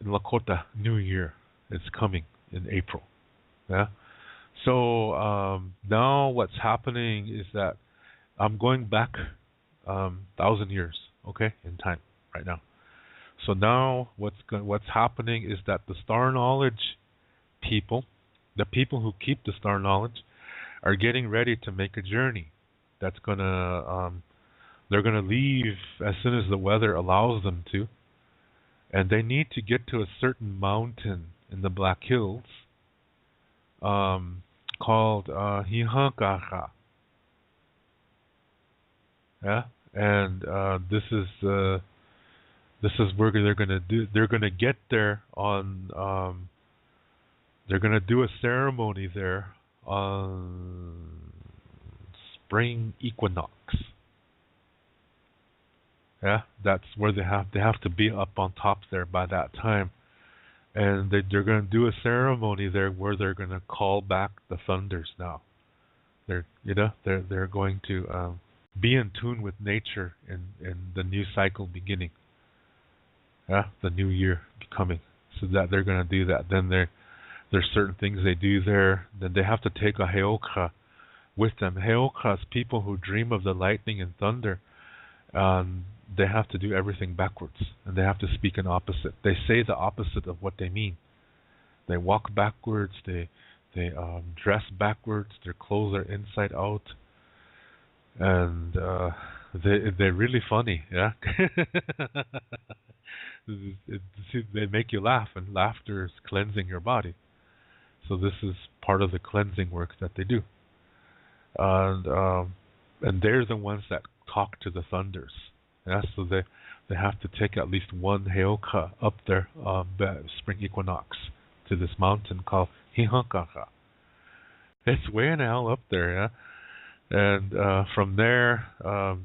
in Lakota, New Year is coming in April. Yeah. So now what's happening is that I'm going back 1,000 years, okay, in time right now. So now what's happening is that the star knowledge people, the people who keep the star knowledge, are getting ready to make a journey. That's gonna they're gonna leave as soon as the weather allows them to, and they need to get to a certain mountain in the Black Hills called Hihankaha. Yeah, and this is where they're gonna do. They're gonna get there on. They're gonna do a ceremony there on spring equinox. Yeah, that's where they have to be up on top there by that time, and they're gonna do a ceremony there where they're gonna call back the thunders. Now they're going to be in tune with nature in the new cycle beginning. Yeah, the new year coming. So that they're going to do that. Then there's certain things they do there. Then they have to take a heokra with them. Heokras, people who dream of the lightning and thunder, they have to do everything backwards, and they have to speak an opposite. They say the opposite of what they mean. They walk backwards. They dress backwards. Their clothes are inside out, and they're really funny. Yeah. They make you laugh, and laughter is cleansing your body. So this is part of the cleansing work that they do, and they're the ones that talk to the thunders. Yeah, so they have to take at least one heoka up there, spring equinox, to this mountain called Hihankaka. It's way an hell up there, yeah. And from there,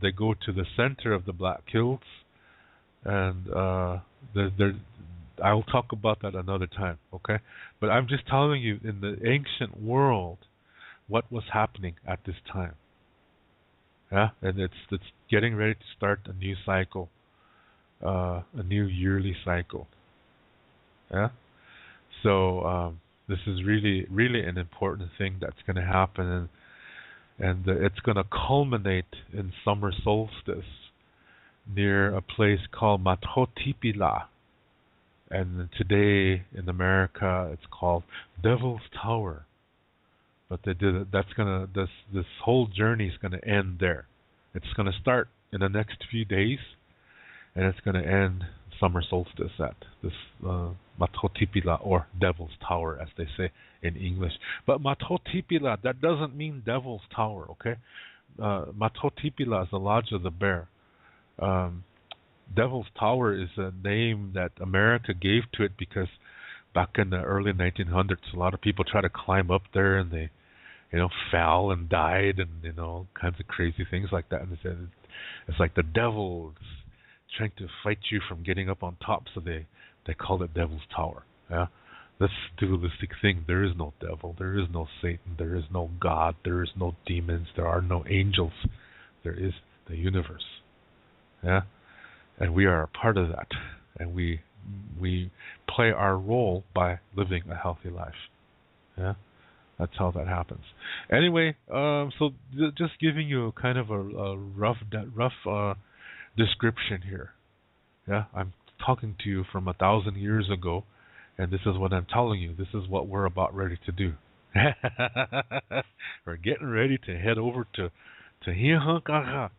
they go to the center of the Black Hills, and I'll talk about that another time, okay? But I'm just telling you, in the ancient world, what was happening at this time. Yeah, and it's getting ready to start a new cycle, a new yearly cycle. Yeah, so this is really, really an important thing that's going to happen, and it's going to culminate in summer solstice near a place called Matotipila, and today in America it's called Devil's Tower. But they did it. This whole journey is gonna end there. It's gonna start in the next few days, and it's gonna end summer solstice at this Matotipila, or Devil's Tower, as they say in English. But Matotipila, that doesn't mean Devil's Tower, okay? Matotipila is the Lodge of the Bear. Devil's Tower is a name that America gave to it because back in the early 1900s, a lot of people tried to climb up there, and they, fell and died, and all kinds of crazy things like that. And they said it's like the devil is trying to fight you from getting up on top, so they called it Devil's Tower. Yeah, this dualistic thing. There is no devil. There is no Satan. There is no God. There is no demons. There are no angels. There is the universe. Yeah, and we are a part of that, and we play our role by living a healthy life. Yeah, that's how that happens. Anyway, so just giving you kind of a rough description here. Yeah, I'm talking to you from 1,000 years ago, and this is what I'm telling you. This is what we're about ready to do. We're getting ready to head over to Hihankaha,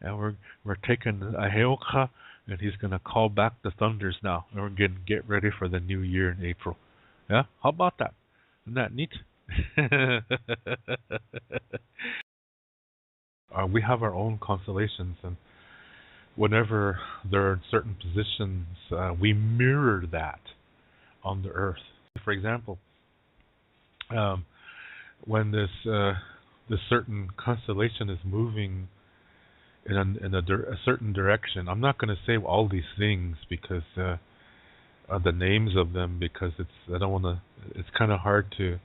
and we're taking a heoka, and he's going to call back the thunders now. And we're going to get ready for the new year in April. Yeah? How about that? Isn't that neat? We have our own constellations, and whenever there are certain positions, we mirror that on the Earth. For example, when this certain constellation is moving in a certain direction. I'm not going to say all these things because the names of them, because it's kind of hard to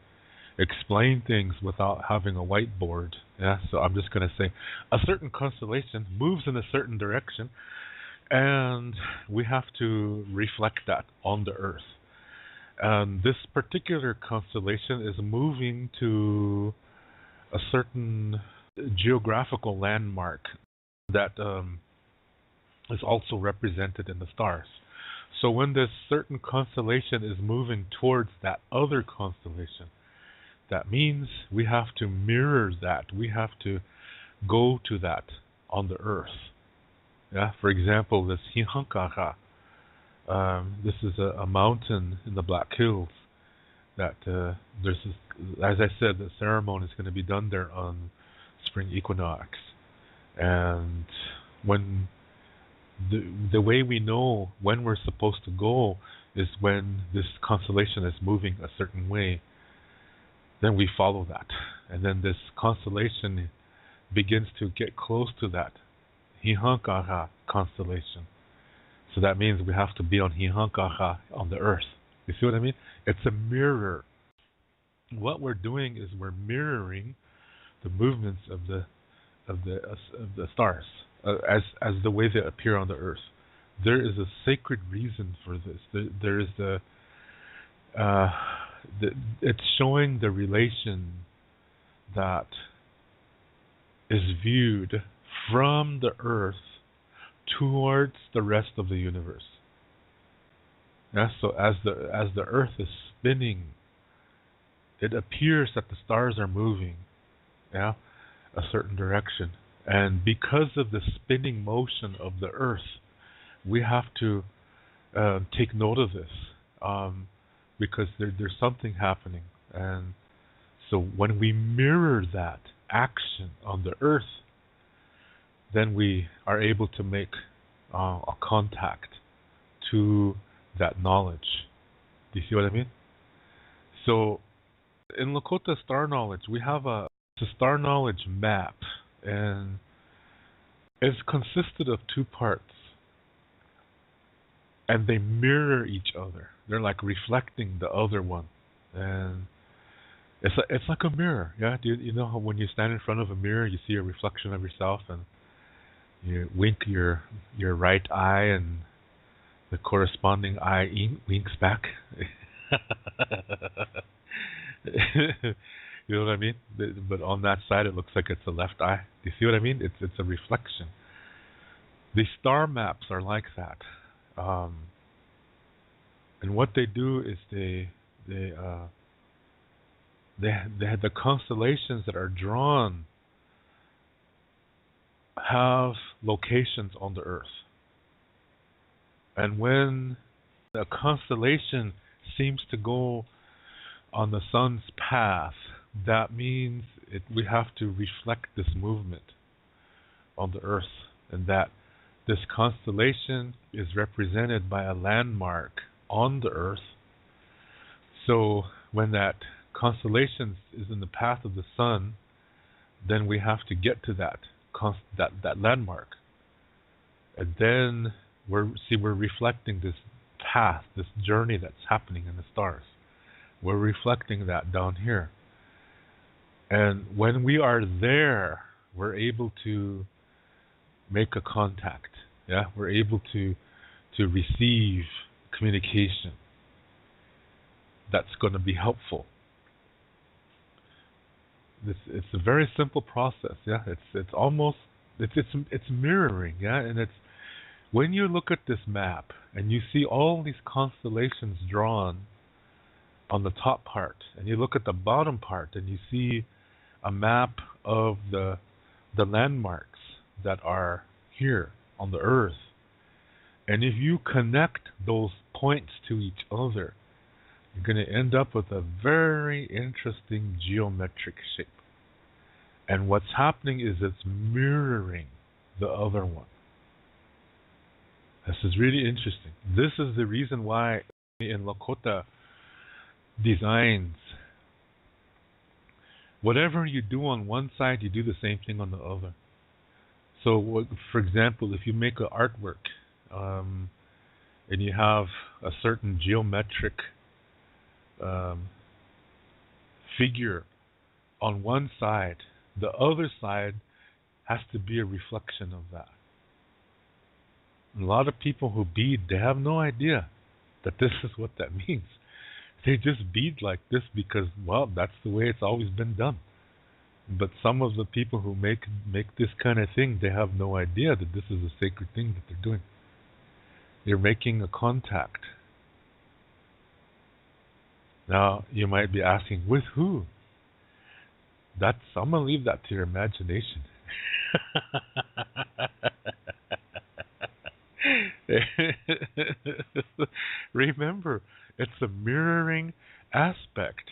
explain things without having a whiteboard. Yeah, so I'm just going to say a certain constellation moves in a certain direction, And we have to reflect that on the Earth. And this particular constellation is moving to a certain geographical landmark that is also represented in the stars. So when this certain constellation is moving towards that other constellation, that means we have to mirror that. We have to go to that on the Earth. Yeah. For example, this Hihankara. This is a mountain in the Black Hills that there's this, as I said, the ceremony is going to be done there on spring equinox, and when the way we know when we're supposed to go is when this constellation is moving a certain way. Then we follow that, and then this constellation begins to get close to that Hihankara constellation. So that means we have to be on Hihankara on the Earth. You see what I mean? It's a mirror. What we're doing is we're mirroring the movements of the stars as the way they appear on the Earth. There is a sacred reason for this. There is it's showing the relation that is viewed from the Earth towards the rest of the universe. Yeah, so as the Earth is spinning, it appears that the stars are moving, yeah, a certain direction. And because of the spinning motion of the Earth, we have to take note of this, because there's something happening. And so when we mirror that action on the Earth, then we are able to make a contact to that knowledge. Do you see what I mean? So in Lakota star knowledge, we have a star knowledge map, and it's consisted of two parts, and they mirror each other. They're like reflecting the other one, and it's like a mirror. Yeah, you know how when you stand in front of a mirror, you see a reflection of yourself, and you wink your right eye, and the corresponding eye winks back. You know what I mean? But on that side, it looks like it's the left eye. Do you see what I mean? It's a reflection. The star maps are like that, and what they do is they have the constellations that are drawn have locations on the Earth. And when a constellation seems to go on the sun's path, that means we have to reflect this movement on the Earth, and that this constellation is represented by a landmark on the Earth. So when that constellation is in the path of the sun, then we have to get to that landmark, and then we're reflecting this path, this journey that's happening in the stars. We're reflecting that down here, and when we are there, we're able to make a contact. Yeah, we're able to receive communication that's going to be helpful. It's a very simple process. Yeah, it's almost it's mirroring. Yeah, and it's when you look at this map and you see all these constellations drawn on the top part, and you look at the bottom part and you see a map of the landmarks that are here on the Earth, and if you connect those points to each other, you're going to end up with a very interesting geometric shape. And what's happening is it's mirroring the other one. This is really interesting. This is the reason why in Lakota designs, whatever you do on one side, you do the same thing on the other. So, for example, if you make an artwork and you have a certain geometric figure on one side, the other side has to be a reflection of that. A lot of people who bead, they have no idea that this is what that means. They just bead like this because, well, that's the way it's always been done. But some of the people who make this kind of thing, they have no idea that this is a sacred thing that they're doing. You're making a contact. Now, you might be asking, with who? I'm gonna leave that to your imagination. Remember, it's a mirroring aspect.